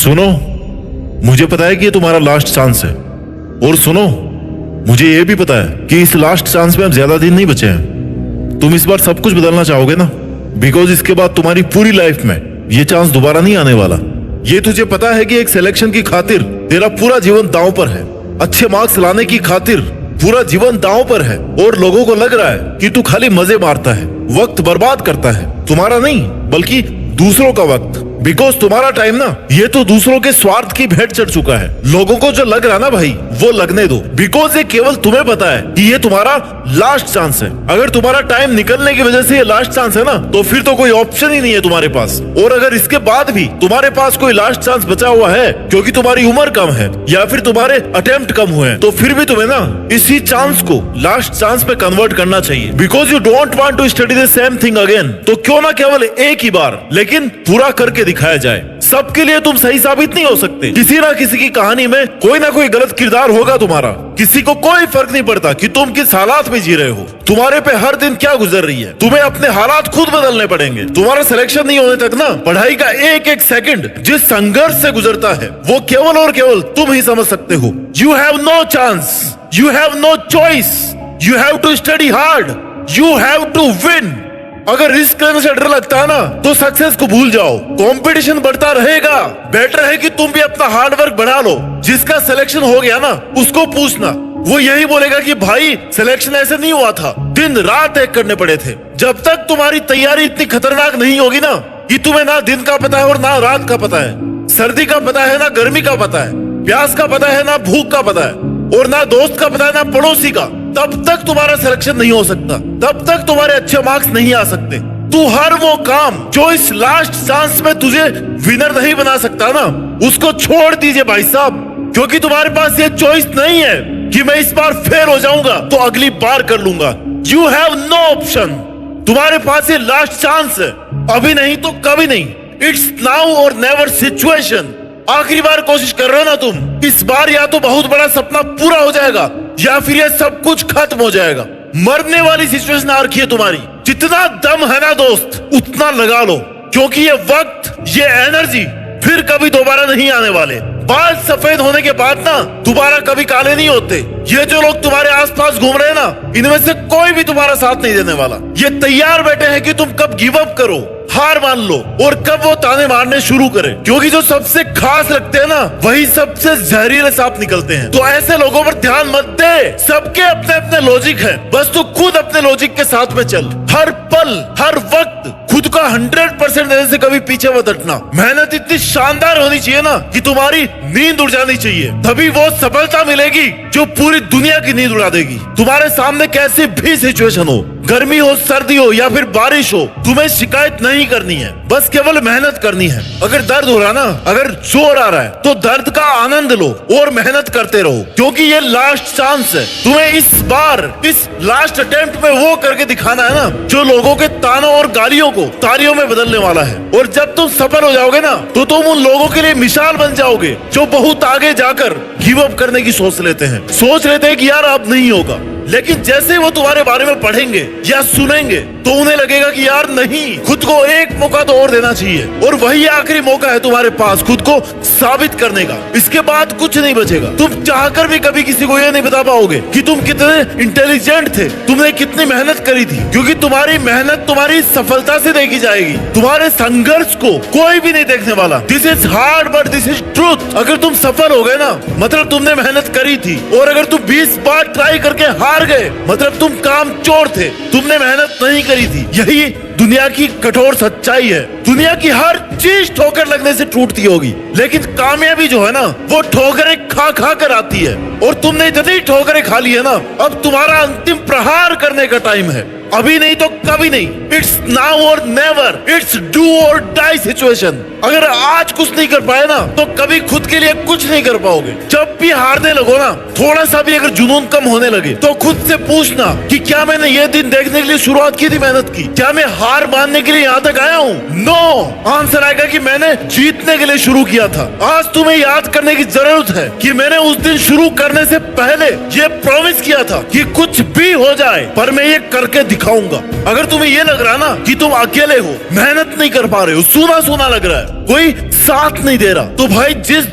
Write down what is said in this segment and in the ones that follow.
सुनो, मुझे पता है कि ये तुम्हारा लास्ट चांस है। और सुनो, मुझे ये भी पता है कि इस लास्ट चांस में अब ज्यादा दिन नहीं बचे हैं। तुम इस बार सब कुछ बदलना चाहोगे ना, बिकॉज इसके बाद तुम्हारी पूरी लाइफ में ये चांस दोबारा नहीं आने वाला। ये तुझे पता है कि एक सिलेक्शन की खातिर तेरा पूरा जीवन दांव पर है, अच्छे मार्क्स लाने की खातिर पूरा जीवन दांव पर है, और लोगों को लग रहा है कि तू खाली मजे मारता है, वक्त बर्बाद करता है। तुम्हारा नहीं बल्कि दूसरों का वक्त। बिकॉज तुम्हारा टाइम ना ये तो दूसरों के स्वार्थ की भेंट चढ़ चुका है। लोगों को जो लग रहा ना भाई, वो लगने दो, बिकॉज ये केवल तुम्हें पता है कि ये तुम्हारा लास्ट चांस है। अगर तुम्हारा टाइम निकलने की वजह से ये लास्ट चांस है ना, तो फिर तो कोई ऑप्शन ही नहीं है तुम्हारे पास। और अगर इसके बाद भी तुम्हारे पास कोई लास्ट चांस बचा हुआ है क्योंकि तुम्हारी उम्र कम है या फिर तुम्हारे अटेम्प्ट कम हुए हैं, तो फिर भी तुम्हें ना इसी चांस को लास्ट चांस पे कन्वर्ट करना चाहिए। Because you don't want to study the same thing again. तो क्यों ना केवल एक ही बार लेकिन पूरा करके दिखाया जाए। सबके लिए तुम सही साबित नहीं हो सकते। किसी ना किसी की कहानी में कोई ना कोई गलत किरदार होगा तुम्हारा। किसी को कोई फर्क नहीं पड़ता कि तुम किस हालात में जी रहे हो, तुम्हारे पे हर दिन क्या गुजर रही है। तुम्हें अपने हालात खुद बदलने पड़ेंगे। तुम्हारा सिलेक्शन नहीं होने तक ना पढ़ाई का एक एक सेकंड जिस संघर्ष से गुजरता है, वो केवल और केवल तुम ही समझ सकते हो। You have no chance, you have no choice, you have to study hard, you have to win. अगर रिस्क करने से डर लगता है ना, तो सक्सेस को भूल जाओ। कंपटीशन बढ़ता रहेगा। बेटर है कि तुम भी अपना हार्ड वर्क बढ़ा लो। जिसका सिलेक्शन हो गया ना, उसको पूछना, वो यही बोलेगा कि भाई सिलेक्शन ऐसे नहीं हुआ था, दिन रात एक करने पड़े थे। जब तक तुम्हारी तैयारी इतनी खतरनाक नहीं होगी ना कि तुम्हें ना दिन का पता है और ना रात का पता है, सर्दी का पता है ना गर्मी का पता है, प्यास का पता है ना भूख का पता है, और ना दोस्त का पता है ना पड़ोसी का, तब तक तुम्हारा सिलेक्शन नहीं हो सकता। तब तक तुम्हारे अच्छे मार्क्स नहीं आ सकते। तू हर वो काम जो इस लास्ट चांस में तुझे विनर नहीं बना सकता ना, उसको छोड़ दीजिए भाई साहब। क्योंकि तुम्हारे पास ये चॉइस नहीं है कि मैं इस बार फेल हो जाऊंगा तो अगली बार कर लूंगा। You have no option. तुम्हारे पास ये लास्ट चांस है, अभी नहीं तो कभी नहीं। इट्स नाउ और नेवर सिचुएशन। आखिरी बार कोशिश कर रहे हो ना तुम, इस बार या तो बहुत बड़ा सपना पूरा हो जाएगा या फिर ये सब कुछ खत्म हो जाएगा। मरने वाली सिचुएशन आ रखी है तुम्हारी। जितना दम है ना दोस्त, उतना लगा लो, क्योंकि ये वक्त, ये एनर्जी फिर कभी दोबारा नहीं आने वाले। बाल सफेद होने के बाद ना दोबारा कभी काले नहीं होते। ये जो लोग तुम्हारे आसपास घूम रहे हैं ना, इनमें से कोई भी तुम्हारा साथ नहीं देने वाला। ये तैयार बैठे हैं कि तुम कब गिव अप करो, हार मान लो, और कब वो ताने मारने शुरू करें। क्योंकि जो सबसे खास लगते हैं ना, वही सबसे जहरीले सांप निकलते हैं। तो ऐसे लोगों पर ध्यान मत दे। सबके अपने अपने लॉजिक है, बस तू खुद अपने लॉजिक के साथ में चल। हर पल हर वक्त खुद का 100% देने से कभी पीछे मत हटना। मेहनत इतनी शानदार होनी चाहिए ना कि तुम्हारी नींद उड़ जानी चाहिए। तभी वो सफलता मिलेगी जो पूरी दुनिया की नींद उड़ा देगी। तुम्हारे सामने कैसी भी सिचुएशन हो, गर्मी हो, सर्दी हो या फिर बारिश हो, तुम्हें शिकायत नहीं करनी है, बस केवल मेहनत करनी है। अगर दर्द हो रहा ना, अगर जोर आ रहा है, तो दर्द का आनंद लो और मेहनत करते रहो। क्योंकि ये लास्ट चांस है। तुम्हें इस बार, इस लास्ट अटेम्प्ट में वो करके दिखाना है ना जो लोगों के तानों और गालियों को तालियों में बदलने वाला है। और जब तुम सफल हो जाओगे ना, तो तुम उन लोगों के लिए मिसाल बन जाओगे जो बहुत आगे जाकर गिव अप करने की सोच लेते हैं। सोच लेते हैं कि यार अब नहीं होगा, लेकिन जैसे वो तुम्हारे बारे में पढ़ेंगे या सुनेंगे तो उन्हें लगेगा कि यार नहीं, खुद को एक मौका तो और देना चाहिए। और वही आखिरी मौका है तुम्हारे पास खुद को साबित करने का। इसके बाद कुछ नहीं बचेगा। तुम चाहकर भी कभी किसी को ये नहीं बता पाओगे कि तुम कितने इंटेलिजेंट थे, तुमने कितनी मेहनत करी थी। क्योंकि तुम्हारी मेहनत तुम्हारी सफलता से देखी जाएगी, तुम्हारे संघर्ष को कोई भी नहीं देखने वाला। This is hard but this is truth. अगर तुम सफल हो गए ना, मतलब तुमने मेहनत करी थी। और अगर तुम 20 बार ट्राई करके हार गए, मतलब तुम काम चोर थे, तुमने मेहनत नहीं करी थी। यही दुनिया की कठोर सच्चाई है। दुनिया की हर चीज ठोकर लगने से टूटती होगी, लेकिन कामयाबी जो है ना, वो ठोकरें खा खा कर आती है। और तुमने इतनी ठोकरें खा ली है ना, अब तुम्हारा अंतिम प्रहार करने का टाइम है। अभी नहीं तो कभी नहीं। इट्स नाउ और नेवर। इट्स डू और डाई सिचुएशन। अगर आज कुछ नहीं कर पाए ना, तो कभी खुद के लिए कुछ नहीं कर पाओगे। जब भी हारने लगो ना, थोड़ा सा भी अगर जुनून कम होने लगे, तो खुद से पूछना कि क्या मैंने ये दिन देखने के लिए शुरुआत की थी मेहनत की? क्या मैं हार मानने के लिए यहाँ तक आया हूँ? नो। आंसर आएगा कि मैंने जीतने के लिए शुरू किया था। आज तुम्हें याद करने की जरूरत है कि मैंने उस दिन शुरू करने से पहले ये प्रॉमिस किया था कि कुछ भी हो जाए पर मैं ये करके दिखाऊंगा। अगर तुम्हें ये लग रहा ना कि तुम अकेले हो, मेहनत नहीं कर पा रहे हो, सूना सूना लग रहा है, कोई साथ नहीं दे रहा, तो भाई जिस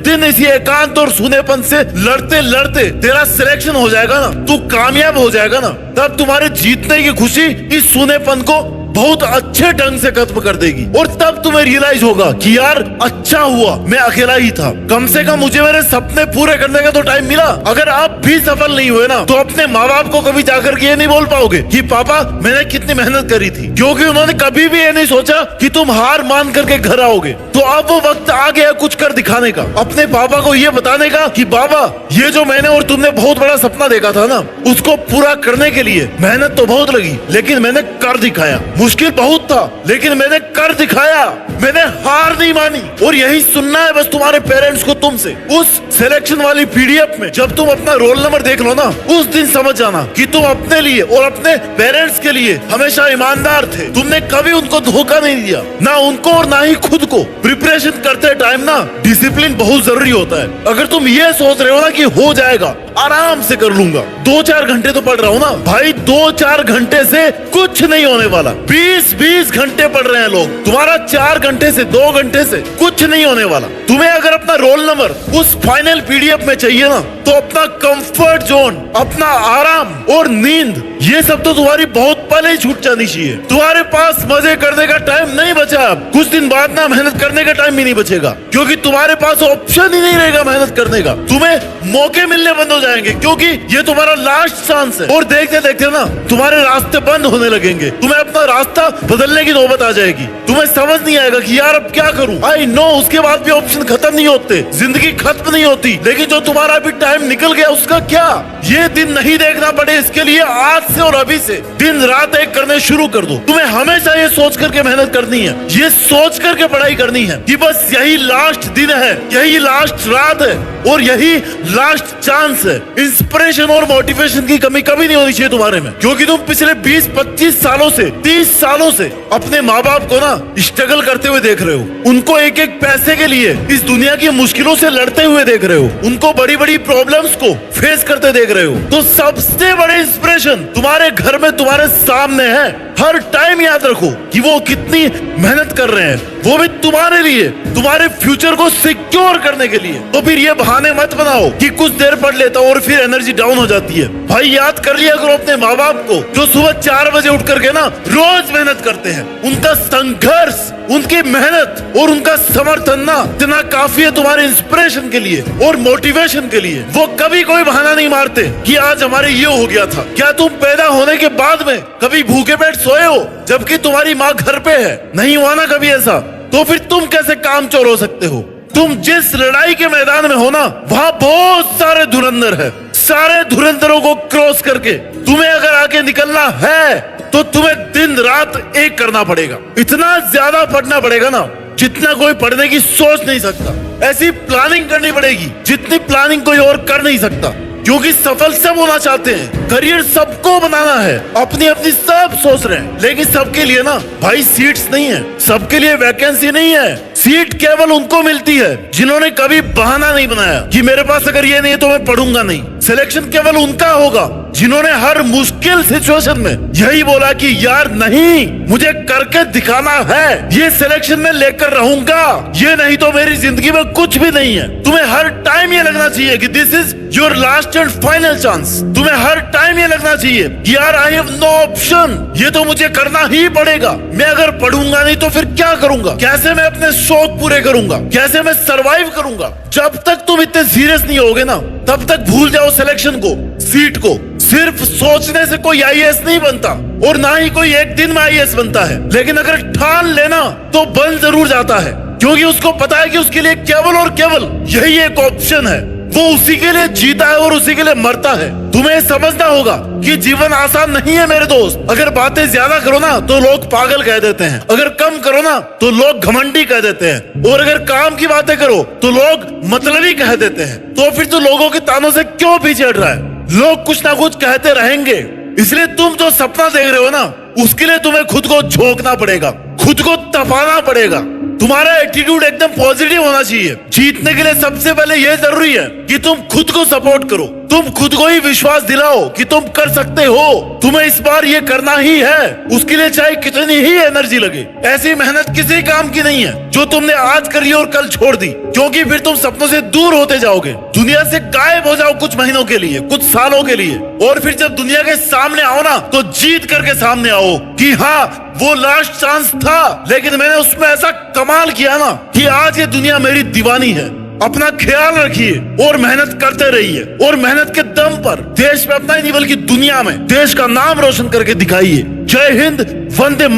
दिन इसी एकांत और सूनेपन से लड़ते लड़ते तेरा सिलेक्शन हो जाएगा ना, तू कामयाब हो जाएगा ना, तब तुम्हारे जीतने की खुशी इस सूनेपन को बहुत अच्छे ढंग से खत्म कर देगी। और तब तुम्हें रियलाइज होगा कि यार अच्छा हुआ मैं अकेला ही था, कम से कम मुझे मेरे सपने पूरे करने का तो टाइम मिला। अगर आप भी सफल नहीं हुए ना, तो अपने माँ बाप को कभी जाकर के ये नहीं बोल पाओगे कि पापा मैंने कितनी मेहनत करी थी, क्योंकि उन्होंने कभी भी ये नहीं सोचा कि तुम हार मान करके घर आओगे। तो अब वो वक्त आ गया कुछ कर दिखाने का, अपने पापा को ये बताने का कि बाबा ये जो मैंने और तुमने बहुत बड़ा सपना देखा था ना, उसको पूरा करने के लिए मेहनत तो बहुत लगी, लेकिन मैंने कर दिखाया। मुश्किल बहुत था, लेकिन मैंने कर दिखाया, मैंने हार नहीं मानी। और यही सुनना है बस तुम्हारे पेरेंट्स को तुमसे। उस सिलेक्शन वाली पीडीएफ में जब तुम अपना रोल नंबर देख लो ना, उस दिन समझ जाना कि तुम अपने लिए और अपने पेरेंट्स के लिए हमेशा ईमानदार थे। तुमने कभी उनको धोखा नहीं दिया, ना उनको और ना ही खुद को। प्रिपरेशन करते टाइम ना डिसिप्लिन बहुत जरूरी होता है। अगर तुम ये सोच रहे हो ना कि हो जाएगा, आराम से कर लूंगा, 2-4 घंटे तो पढ़ रहा हूँ ना, भाई 2-4 घंटे से कुछ नहीं होने वाला। 20-20 घंटे पढ़ रहे हैं लोग, तुम्हारा 4 घंटे से 2 घंटे से कुछ नहीं होने वाला। तुम्हें अगर अपना रोल नंबर उस फाइनल पीडीएफ में चाहिए ना, तो अपना कंफर्ट जोन, अपना आराम और नींद, ये सब तो तुम्हारी बहुत पहले ही छूट जानी चाहिए। तुम्हारे पास मजे करने का टाइम नहीं बचा। अब कुछ दिन बाद ना मेहनत करने का टाइम भी नहीं बचेगा, क्योंकि तुम्हारे पास ऑप्शन ही नहीं रहेगा मेहनत करने का। तुम्हें मौके मिलने बंद हो जाएंगे, क्योंकि ये तुम्हारा लास्ट चांस है। और देखते देखते ना तुम्हारे रास्ते बंद होने लगेंगे, तुम्हें अपना रास्ता बदलने की नौबत आ जाएगी। तुम्हें समझ नहीं आएगा कि यार अब क्या करूं। आई नो उसके बाद भी ऑप्शन खत्म नहीं होते, जिंदगी खत्म नहीं होती, लेकिन जो तुम्हारा अभी टाइम निकल गया उसका क्या। ये दिन नहीं देखना पड़े, इसके लिए आज से और अभी से दिन रात एक करने शुरू कर दो। तुम्हें हमेशा ये सोच करके मेहनत करनी है, ये सोच करके पढ़ाई करनी है कि बस यही लास्ट दिन है, यही लास्ट रात है और यही लास्ट चांस है। इंस्पिरेशन और मोटिवेशन की कमी कभी नहीं होनी चाहिए तुम्हारे में, क्योंकि तुम पिछले 20-25 सालों से 30 सालों से अपने माँ बाप को ना स्ट्रगल करते हुए देख रहे हो। उनको एक एक पैसे के लिए इस दुनिया की मुश्किलों से लड़ते हुए देख रहे हो, उनको बड़ी बड़ी प्रॉब्लम्स को फेस करते देख रहे हो। तो सबसे बड़े इंस्पिरेशन तुम्हारे घर में तुम्हारे सामने है। हर टाइम याद रखो कि वो कितनी मेहनत कर रहे हैं, वो भी तुम्हारे लिए, तुम्हारे फ्यूचर को सिक्योर करने के लिए। तो फिर ये बहाने मत बनाओ कि कुछ देर पढ़ लेता हूं और फिर एनर्जी डाउन हो जाती है। भाई याद कर लिया करो अपने माँ बाप को, जो सुबह 4 बजे उठ करके ना रोज मेहनत करते हैं। उनका संघर्ष, उनकी मेहनत और उनका समर्थन ना इतना काफी है तुम्हारे इंस्पिरेशन के लिए और मोटिवेशन के लिए। वो कभी कोई बहाना नहीं मारते कि आज हमारे ये हो गया था। क्या तुम पैदा होने के बाद में कभी भूखे पेट सोए हो जबकि तुम्हारी माँ घर पे है? नहीं हुआ ना कभी ऐसा। तो फिर तुम कैसे कामचोर हो सकते हो? तुम जिस लड़ाई के मैदान में हो ना, वहाँ बहुत सारे धुरंधर है। सारे धुरंधरों को क्रॉस करके तुम्हें अगर आगे निकलना है, तो तुम्हें दिन रात एक करना पड़ेगा। इतना ज्यादा पढ़ना पड़ेगा ना जितना कोई पढ़ने की सोच नहीं सकता। ऐसी प्लानिंग करनी पड़ेगी जितनी प्लानिंग कोई और कर नहीं सकता, क्योंकि सफल सब होना चाहते हैं, करियर सबको बनाना है, अपनी अपनी सब सोच रहे हैं, लेकिन सबके लिए ना भाई सीट्स नहीं है, सबके लिए वैकेंसी नहीं है। सीट केवल उनको मिलती है जिन्होंने कभी बहाना नहीं बनाया कि मेरे पास अगर ये नहीं है तो मैं पढ़ूंगा नहीं। सिलेक्शन केवल उनका होगा जिन्होंने हर मुश्किल सिचुएशन में यही बोला कि यार नहीं, मुझे करके दिखाना है, ये सिलेक्शन में लेकर रहूंगा, ये नहीं तो मेरी जिंदगी में कुछ भी नहीं है। तुम्हें हर टाइम ये लगना चाहिए कि this is your last and final chance. तुम्हें हर टाइम ये लगना चाहिए कि यार आई हैव नो ऑप्शन, ये तो मुझे करना ही पड़ेगा। मैं अगर पढ़ूंगा नहीं तो फिर क्या करूंगा? कैसे मैं अपने शौक पूरे करूंगा? कैसे मैं सरवाइव करूंगा? जब तक तुम इतने सीरियस नहीं होगे ना, तब तक भूल जाओ सिलेक्शन को, सीट को। सिर्फ सोचने से कोई आईएएस नहीं बनता और ना ही कोई एक दिन में आईएएस बनता है, लेकिन अगर ठान लेना तो बन जरूर जाता है, क्योंकि उसको पता है कि उसके लिए केवल और केवल यही एक ऑप्शन है। वो उसी के लिए जीता है और उसी के लिए मरता है। तुम्हें समझना होगा कि जीवन आसान नहीं है मेरे दोस्त। अगर बातें ज्यादा करो ना तो लोग पागल कह देते हैं, अगर कम करो ना तो लोग घमंडी कह देते हैं, और अगर काम की बातें करो तो लोग मतलबी कह देते हैं। तो फिर तो लोगों के तानों से क्यों पीछे हट रहा है? लोग कुछ ना कुछ कहते रहेंगे, इसलिए तुम जो सपना देख रहे हो ना, उसके लिए तुम्हें खुद को झोंकना पड़ेगा, खुद को तपाना पड़ेगा। तुम्हारा एटीट्यूड एकदम पॉजिटिव होना चाहिए। जीतने के लिए सबसे पहले यह जरूरी है कि तुम खुद को सपोर्ट करो। तुम खुद को ही विश्वास दिलाओ कि तुम कर सकते हो। तुम्हें इस बार ये करना ही है, उसके लिए चाहे कितनी ही एनर्जी लगे। ऐसी मेहनत किसी काम की नहीं है जो तुमने आज करी और कल छोड़ दी, क्योंकि फिर तुम सपनों से दूर होते जाओगे, दुनिया से गायब हो जाओ कुछ महीनों के लिए, कुछ सालों के लिए, और फिर जब दुनिया के सामने आओ ना तो जीत करके सामने आओ कि हाँ वो लास्ट चांस था, लेकिन मैंने उसमें ऐसा कमाल किया ना कि आज ये दुनिया मेरी दीवानी है। अपना ख्याल रखिए और मेहनत करते रहिए, और मेहनत के दम पर देश में अपना ही नहीं बल्कि दुनिया में देश का नाम रोशन करके दिखाइए। जय हिंद, वंदे